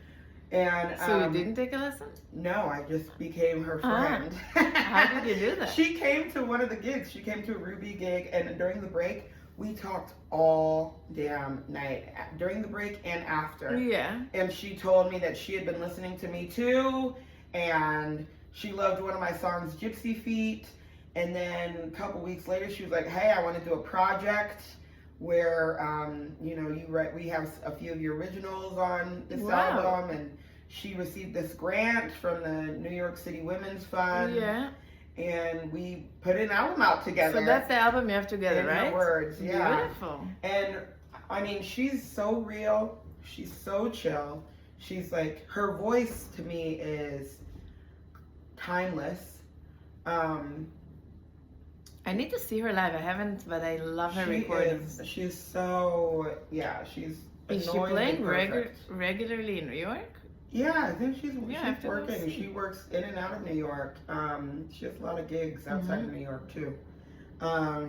And so you didn't take a lesson? No, I just became her friend. How did you do that? She came to one of the gigs. She came to a Ruby gig, and during the break, we talked all damn night. During the break and after. Yeah. And she told me that she had been listening to me too, and she loved one of my songs, Gypsy Feet. And then a couple weeks later, she was like, hey, I want to do a project where, you know, we have a few of your originals on this album. And she received this grant from the New York City Women's Fund. Yeah. And we put an album out together. So that's the album you have together, right? In her words, yeah. Beautiful. And I mean, she's so real. She's so chill. She's like, her voice to me is timeless. I need to see her live. I haven't, but I love her recordings. She's so, yeah, she's Is she playing regularly in New York? Yeah, I think she's Yeah, working. She works in and out of New York. She has a lot of gigs outside of New York too.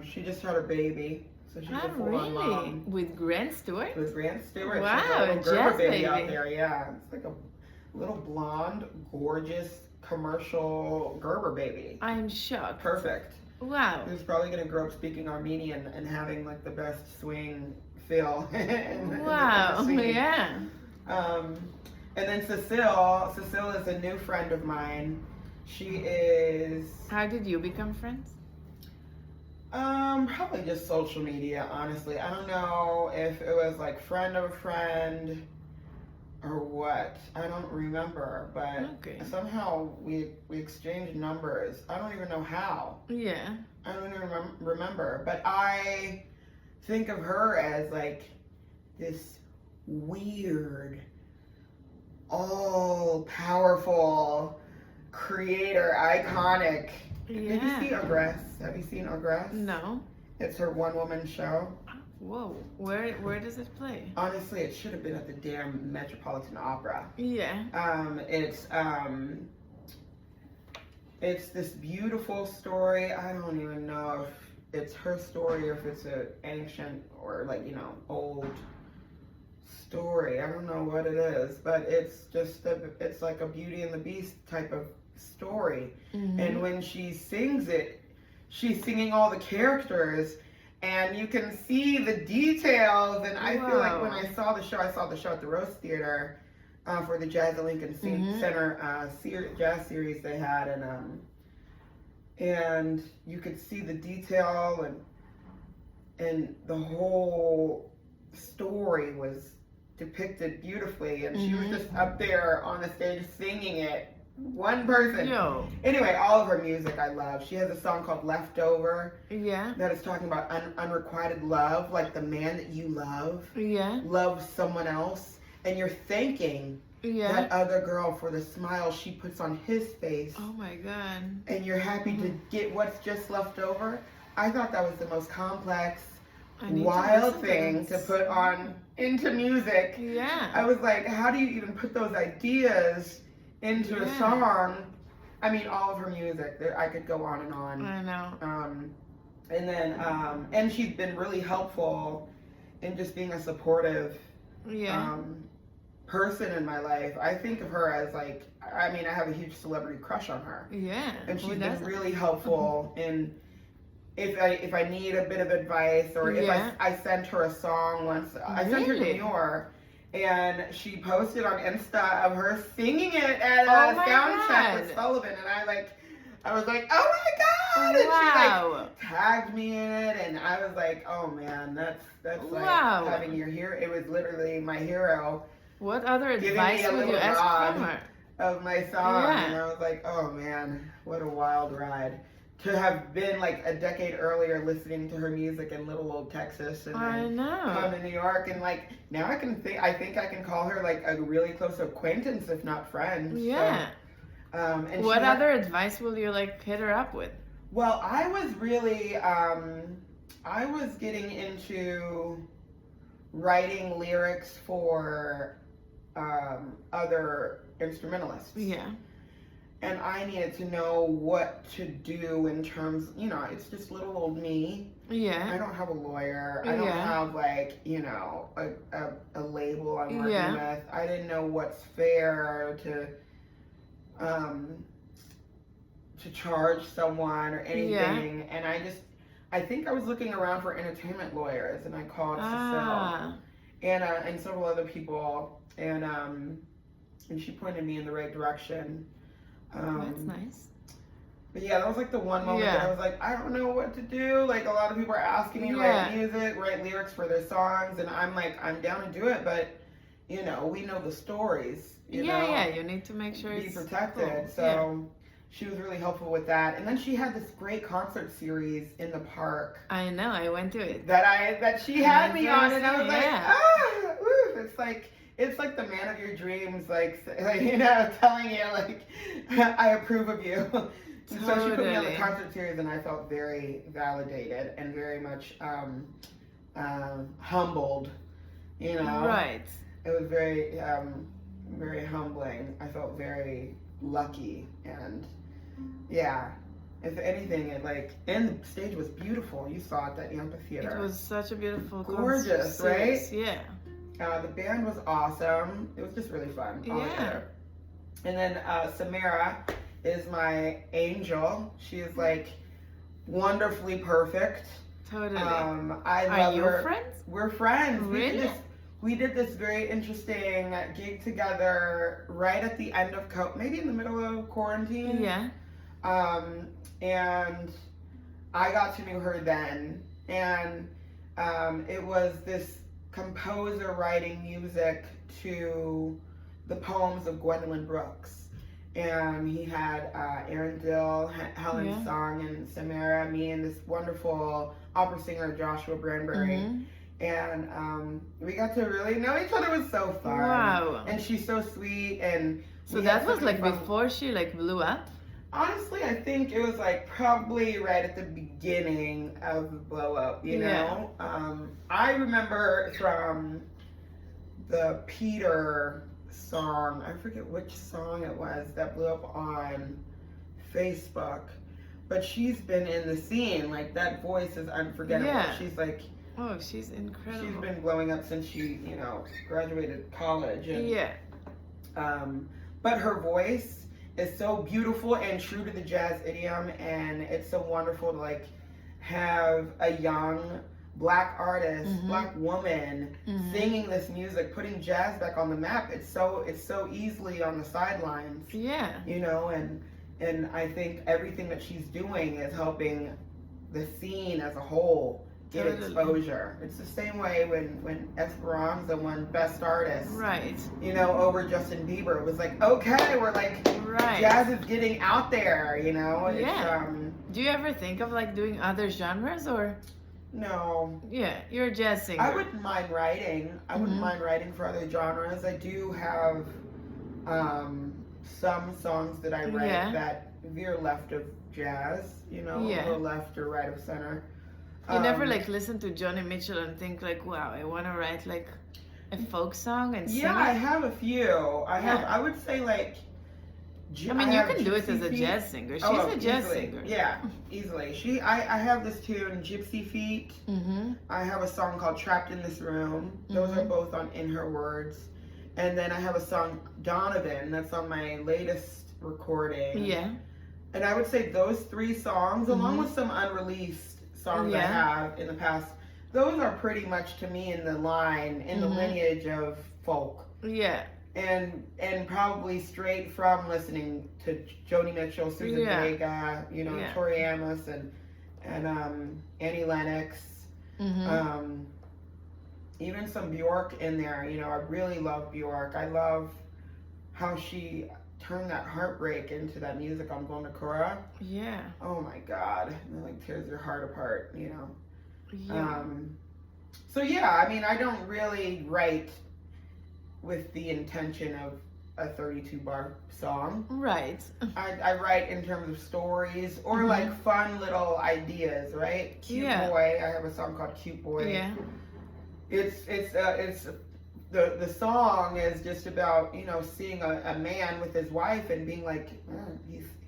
She just had a baby, so she's a full-on mom. With Grant Stewart? With Grant Stewart. Wow, she's a little jazz Gerber baby baby out there. Yeah, it's like a little blonde, gorgeous commercial Gerber baby. I'm shocked. Perfect. Wow. Who's probably gonna grow up speaking Armenian and having like the best swing feel. Wow. Yeah. And then Cecile is a new friend of mine. She is. How did you become friends? Probably just social media, honestly. I don't know if it was like friend of a friend or what. I don't remember, but somehow we exchanged numbers. I don't even know how. Yeah. I don't even remember, but I think of her as like this weird, all-powerful creator, iconic. Yeah. Did you see Ogress? Have you seen Ogress? No. It's her one-woman show. Whoa. Where does it play? Honestly, it should have been at the damn Metropolitan Opera. Yeah. It's this beautiful story. I don't even know if it's her story or if it's an ancient or like, you know, old story. I don't know what it is, but it's just it's like a Beauty and the Beast type of story. And when she sings it, she's singing all the characters, and you can see the details. And I feel like when I saw the show at the Rose Theater for the Jazz at Lincoln Center jazz series they had, and you could see the detail and the whole story was depicted beautifully, and she was just up there on the stage singing it. One person. Anyway, all of her music I love. She has a song called Leftover. Yeah. That is talking about unrequited love, like the man that you love. Yeah. Loves someone else, and you're thanking that other girl for the smile she puts on his face. Oh my God. And you're happy to get what's just left over. I thought that was the most complex, wild thing to put on into music. Yeah. I was like, how do you even put those ideas into a song? I mean, all of her music, I could go on and on. I know. And then, and she's been really helpful in just being a supportive person in my life. I think of her as like, I mean, I have a huge celebrity crush on her. Yeah. And she's been really helpful in if I need a bit of advice, or if I sent her a song once. I sent her Demure, and she posted on Insta of her singing it at a sound check with Sullivan, and I I was like, oh my God. And Wow. she like tagged me in it. And I was like, oh man, that's like Wow. having your hero. It was literally my hero What other giving advice me a would you little ask nod from her? of my song. Yeah. And I was like, oh man, what a wild ride. To have been like a decade earlier listening to her music in little old Texas and I then know. come to New York, and like now I think I can call her like a really close acquaintance, if not friend. Yeah. So, and What she had- other advice will you like hit her up with? Well, I was really I was getting into writing lyrics for other instrumentalists. Yeah. And I needed to know what to do in terms, it's just little old me. I Yeah. don't have a lawyer. I don't Yeah. have like, a label I'm working Yeah. with. I didn't know what's fair to charge someone or anything. And I think I was looking around for entertainment lawyers, and I called Cecile and several other people, and she pointed me in the right direction. That's nice. But yeah, that was like the one moment that I was like, I don't know what to do. Like a lot of people are asking me to write music, write lyrics for their songs, and I'm like, I'm down to do it, but we know the stories. You need to make sure be it's protected. cool. So she was really helpful with that. And then she had this great concert series in the park I know. I went to it. that she had me on, and I was like, Yeah. woo, it's like the man of your dreams, like telling you like I approve of you. And so she put me on the Totally. concert series, and I felt very validated and very much humbled. Right. It was very very humbling. I felt very lucky, and yeah. If anything, and the stage was beautiful. You saw it at the amphitheater. It was such a beautiful Gorgeous, concert series. right? Yeah. The band was awesome. It was just really fun. all Yeah. together. And then Samara is my angel. She is like wonderfully perfect. Totally. I Are love you her. friends? We're friends. Really? We did this very interesting gig together right at the end of maybe in the middle of quarantine. Yeah. And I got to know her then, and it was this composer writing music to the poems of Gwendolyn Brooks, and he had Aaron Dill, Helen Song, and Samara, me, and this wonderful opera singer Joshua Branbury. Mhm. And we got to really know each other. It was so fun. Wow. And she's so sweet, and So we that had was such a like fun- before she like blew up? Honestly, I think it was like probably right at the beginning of the blow up, you know? I remember from the Peter song, I forget which song it was that blew up on Facebook, but she's been in the scene. Like that voice is unforgettable. Yeah. She's like, Oh, she's incredible. she's been blowing up since she, graduated college. And, Yeah. but her voice is so beautiful and true to the jazz idiom, and it's so wonderful to like have a young black artist, black woman singing this music, putting jazz back on the map. It's so easily on the sidelines, Yeah. and I think everything that she's doing is helping the scene as a whole get Totally. exposure. It's the same way when Esperanza won Best Artist, Right. over Justin Bieber. It was like, okay, we're like, Right. jazz is getting out there, It's, Yeah. Do you ever think of like doing other genres or? no. Yeah, you're a jazz singer. I wouldn't mind writing. I wouldn't mind writing for other genres. I do have some songs that I write that veer left of jazz, a little left or right of center. You never like listen to Johnny Mitchell and think like, wow, I want to write like a folk song and sing I it? have a few. I would say like. I mean, you have can do it Gypsy as a Feet. jazz singer. She's Oh, a jazz easily. singer. Yeah, easily. I have this tune, Gypsy Feet. Mm-hmm. I have a song called Trapped in This Room. Those are both on In Her Words. And then I have a song, Donovan, that's on my latest recording. Yeah. And I would say those three songs, along with some unreleased songs I have in the past, those are pretty much to me in the line, in the lineage of folk. Yeah. and probably straight from listening to Joni Mitchell, Susan Yeah. Vega, Yeah. Tori Amos, and Annie Lennox, Mm-hmm. even some Bjork in there. I really love Bjork. I love how she turned that heartbreak into that music on Bonacora. Yeah. Oh my God, it like tears your heart apart. Yeah. So yeah, I mean, I don't really write with the intention of a 32 bar song. Right. I write in terms of stories or Mhm. like fun little ideas, right? Cute Yeah. Boy. I have a song called Cute Boy. Yeah. It's the song is just about seeing a man with his wife and being like,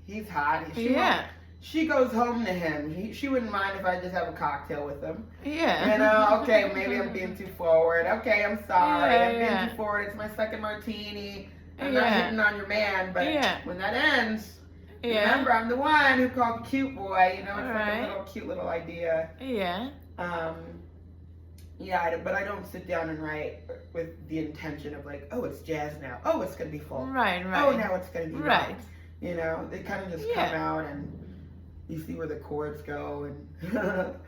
he's hot. Yeah. She goes home to him. She wouldn't mind if I just have a cocktail with him. Yeah. Okay, maybe I'm being too forward. Okay, I'm sorry. Yeah, I'm being yeah. too forward. It's my second martini. I'm Yeah. not hitting on your man, but Yeah. when that ends, Yeah. remember I'm the one who called Cute Boy. It's like Alright. a little cute little idea. Yeah. But I don't sit down and write with the intention of like, oh, it's jazz now. Oh, it's gonna be full. Right. Right. Oh, now it's gonna be Right. rock. They kind of just Yeah. come out and you see where the chords go and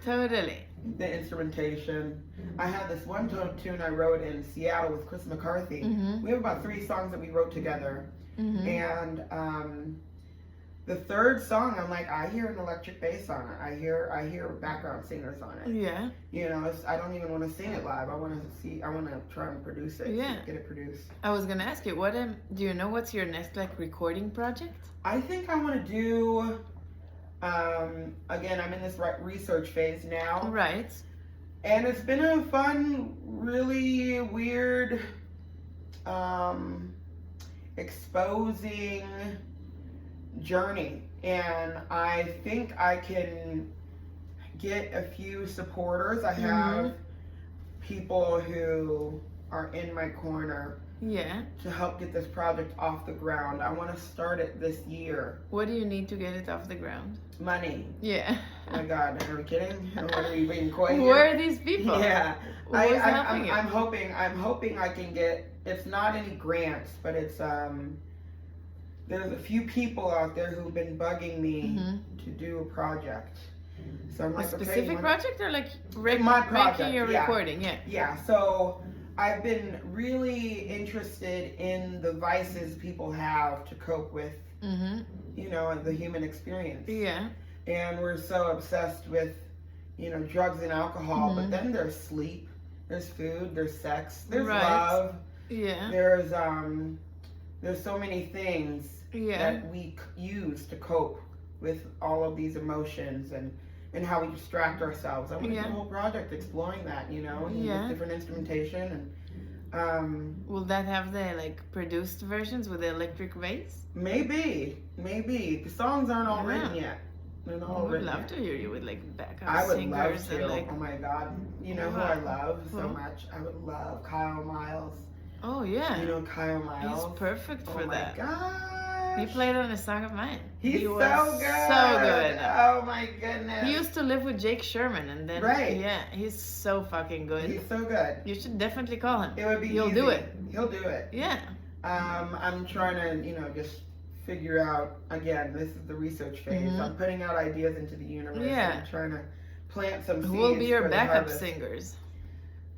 Totally. the instrumentation. I had this one tune I wrote in Seattle with Chris McCarthy. Mhm. We have about 3 songs that we wrote together, Mhm. and the third song, I'm like, I hear an electric bass on it. I hear background singers on it. Yeah. I don't even want to sing it live. I want to try and produce it. Yeah. Get it produced. I was gonna ask you, do you know what's your next like recording project? I think I want to do. Again, I'm in this research phase now. Right. And it's been a fun, really weird, exposing journey. And I think I can get a few supporters. I have people who are in my corner Yeah. to help get this project off the ground. I want to start it this year. What do you need to get it off the ground? Money. Yeah. Oh my God, are we kidding? What are you being coy Who here? are these people? Yeah, Who's helping you? I'm hoping I can get. It's not any grants, but it's There's a few people out there who've been bugging me to do a project. So I'm A like, okay, specific project or like My project, making your yeah. recording? Yeah. Yeah, so I've been really interested in the vices people have to cope with, Mm-hmm. the human experience. Yeah. And we're so obsessed with, drugs and alcohol, Mhm. but then there's sleep, there's food, there's sex, there's Right. love, Yeah. there's so many things Yeah. that we use to cope with all of these emotions and how we distract ourselves. I want to Yeah. do a whole project exploring that, and Yeah. with different instrumentation Will that have the like produced versions with the electric bass? maybe the songs aren't all Yeah. written yet. They're not I all would written love yet. to hear you with like backup I would singers love to. and like. Oh my God. You know who Wow. I love so Who? much? I would love Kyle Miles. Oh yeah. You know Kyle Miles? He's perfect for oh my that. gosh. He played on a song of mine. He's He so was good. So good. Oh my goodness. He used to live with Jake Sherman, and then Right. yeah, he's so fucking good. He's so good. You should definitely call him. It would be He'll easy. do it. He'll do it. Yeah. I'm trying to, just figure out, again, this is the research phase. Mhm. I'm putting out ideas into the universe. Yeah. I'm trying to plant some seeds. Who will be your for the backup harvest. singers?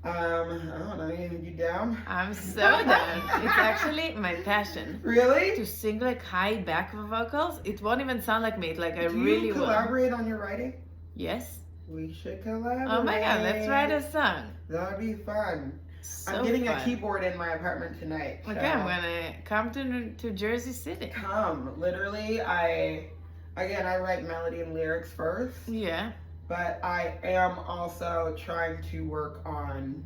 I don't know. You down? I'm so down. It's actually my passion Really? to sing like high back vocals. It won't even sound like me. Like I Do really you will. collaborate on your writing? Yes. We should collaborate. Oh my god, let's write a song. That'd be fun. So I'm getting fun. a keyboard in my apartment tonight. Okay, so I'm gonna come to Jersey City. come. Literally, I write melody and lyrics first, Yeah. but I am also trying to work on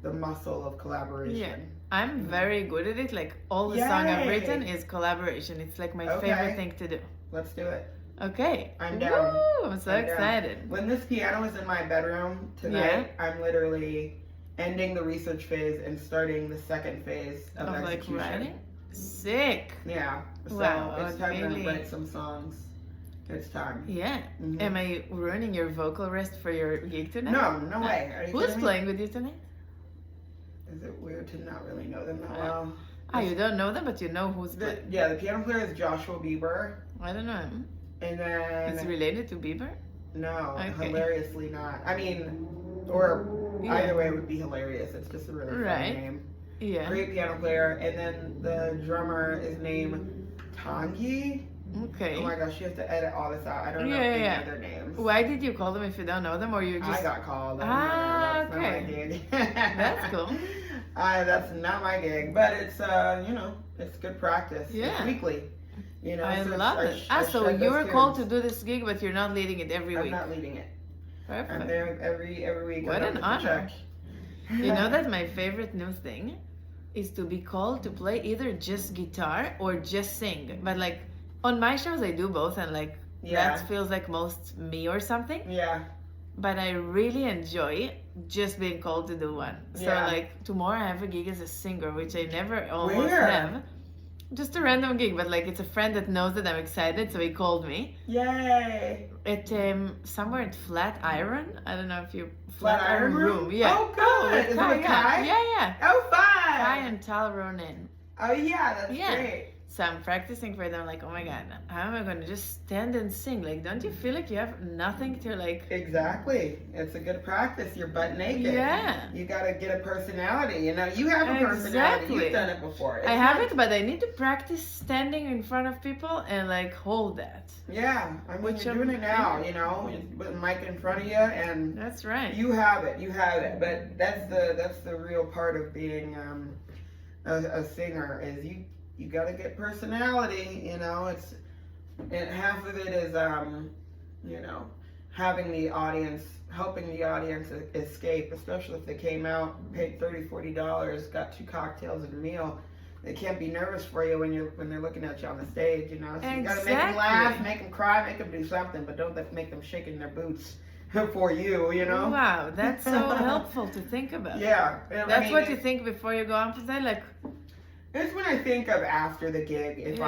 the muscle of collaboration. I'm very good at it. Like all the song I've Yay. written is collaboration. It's like my Okay. favorite thing to do. Let's do it. Okay. I'm down. Woo, I'm so I'm down. excited. When this piano is in my bedroom tonight, I'm literally ending the research phase and starting the second phase of Of like execution. writing? Sick. Yeah. So Wow, it's time really? to write some songs. It's time. Yeah. Mhm. Am I ruining your vocal rest for your gig tonight? No way. Are you Who's kidding me? playing with you tonight? Is it weird to not really know them that Uh, well? You don't know them, but you know who's playing. The piano player is Joshua Bieber. I don't know him. And then... Is he related to Bieber? No, Okay. hilariously not. I mean, or either way it would be hilarious. It's just a really fun Right. name. Yeah. Great piano player. And then the drummer is named Tanguy. Okay. Oh my gosh, you have to edit all this out. I don't know Yeah, any yeah. of their names. Why did you call them if you don't know them, or you just? I got called. That's Okay. not my gig. That's cool. That's not my gig, but it's it's good practice. Yeah. It's weekly. I so love it. So shed you those were called to tunes. do this gig, but you're not leading it every I'm week. not leading it. I'm Perfect. there every week. What I an don't get to honor. check. You know that my favorite new thing is to be called to play either just guitar or just sing. But like on my shows, I do both, and like Yeah. that feels like most me or something. Yeah. But I really enjoy just being called to do one. So Yeah. like tomorrow I have a gig as a singer, which I never almost Where? have. Just a random gig, but like it's a friend that knows that I'm excited, so he called me. Yay. At somewhere at Flatiron. I don't know if you Flatiron Room? Yeah. Oh, good. with Is it Kai, with yeah. Kai? Yeah. Oh, fun. Kai and Tal Ronin. Oh, yeah. That's Yeah. great. So I'm practicing for them. Like, oh my god, how am I going to just stand and sing? Like, don't you feel like you have nothing to like? Exactly. It's a good practice. You're butt naked. Yeah. You got to get a personality. You know, you have a personality. Exactly. You've done it before. I It's have not- it, but I need to practice standing in front of people and like hold that. Yeah. I mean, Which you're I'm- doing it now, you know, with a mic in front of you, and That's right. you have it. You have it. But that's the real part of being a singer is you got to get personality, you know. And half of it is you know, having the audience, helping the audience escape, especially if they came out, paid $30-$40, got 2 cocktails and a meal. They can't be nervous for you when they're looking at you on the stage, you know. So you got to make them laugh, Exactly. make them cry, make them do something, but don't make them shaking their boots for you, you know. Wow, that's so helpful to think about. Yeah, I That's mean, what you think before you go on stage. Like, It's when I think of after the gig, if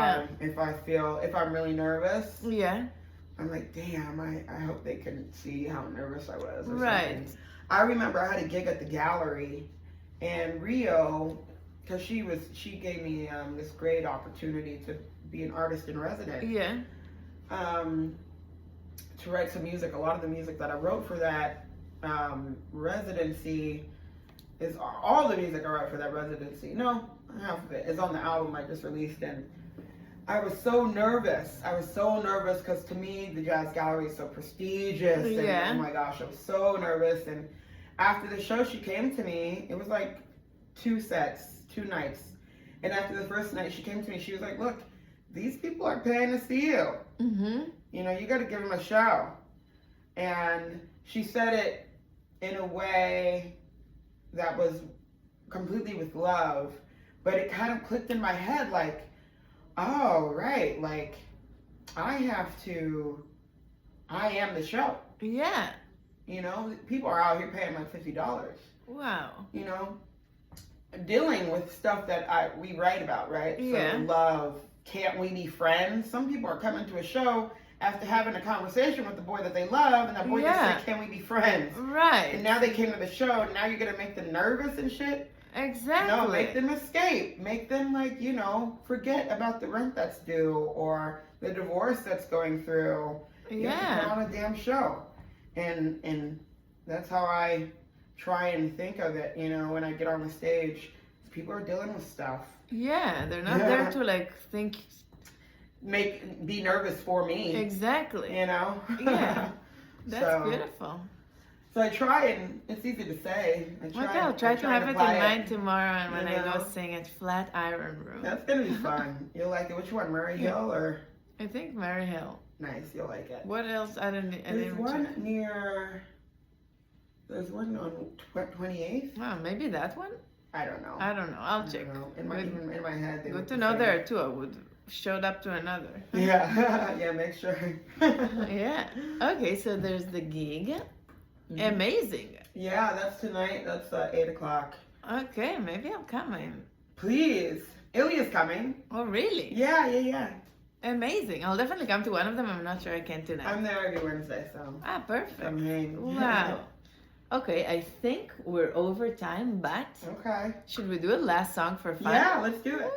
I'm really nervous, yeah, I'm like, damn, I hope they can see how nervous I was. Or right. something. I remember I had a gig at the gallery, and Rio, because she gave me this great opportunity to be an artist in residence. Yeah. To write some music. A lot of the music that I wrote for that residency is all the music I wrote for that residency. No, half of it is on the album I just released, and I was so nervous. Because to me, the Jazz Gallery is so prestigious. And, Yeah. oh my gosh, I was so nervous. And after the show, she came to me. It was like 2 sets, 2 nights. And after the first night, she came to me. She was like, look, these people are paying to see you. Mm-hmm. You know, you got to give them a show. And she said it in a way that was completely with love, but it kind of clicked in my head like, oh, right, like, I am the show. Yeah. You know, people are out here paying like $50, Wow. you know, dealing with stuff that we write about, right? Yeah. So love, can't we be friends? Some people are coming to a show after having a conversation with the boy that they love, and that boy just Yeah. said, can we be friends? Right. And now they came to the show, and now you're going to make them nervous and shit? Exactly. No, make them escape. Make them, like, you know, forget about the rent that's due or the divorce that's going through. You have to Yeah. put on a damn show. And that's how I try and think of it, you know, when I get on the stage. People are dealing with stuff. Yeah. They're not Yeah. there to like think. Be nervous for me, Exactly. you know? Yeah. That's So- beautiful. So I try, and it's easy to say. Okay, I'll try to have it in apply mind tomorrow, and when You I go know? sing at Flatiron Room. That's gonna be fun. You'll like it. Which one, Murray Hill or? I think Mary Hill. Nice, you'll like it. What else? I didn't There's even one check. near. There's one on 28th. Wow, maybe that one? I don't know. I don't know. I'll I check. don't know. In my head. They Good look to the know same. there are two. I would showed up to another. Yeah, yeah. Make sure. Yeah. Okay, so there's the gig. Mhm. Amazing. Yeah, that's tonight. That's 8 o'clock. Okay, maybe I'm coming. Please, Ilya's coming. Oh, really? Yeah. Amazing. I'll definitely come to one of them. I'm not sure I can tonight. I'm there every Wednesday, so Perfect. come hang. Wow. Okay, I think we're over time, but Okay. should we do a last song for fun? Yeah, let's do it.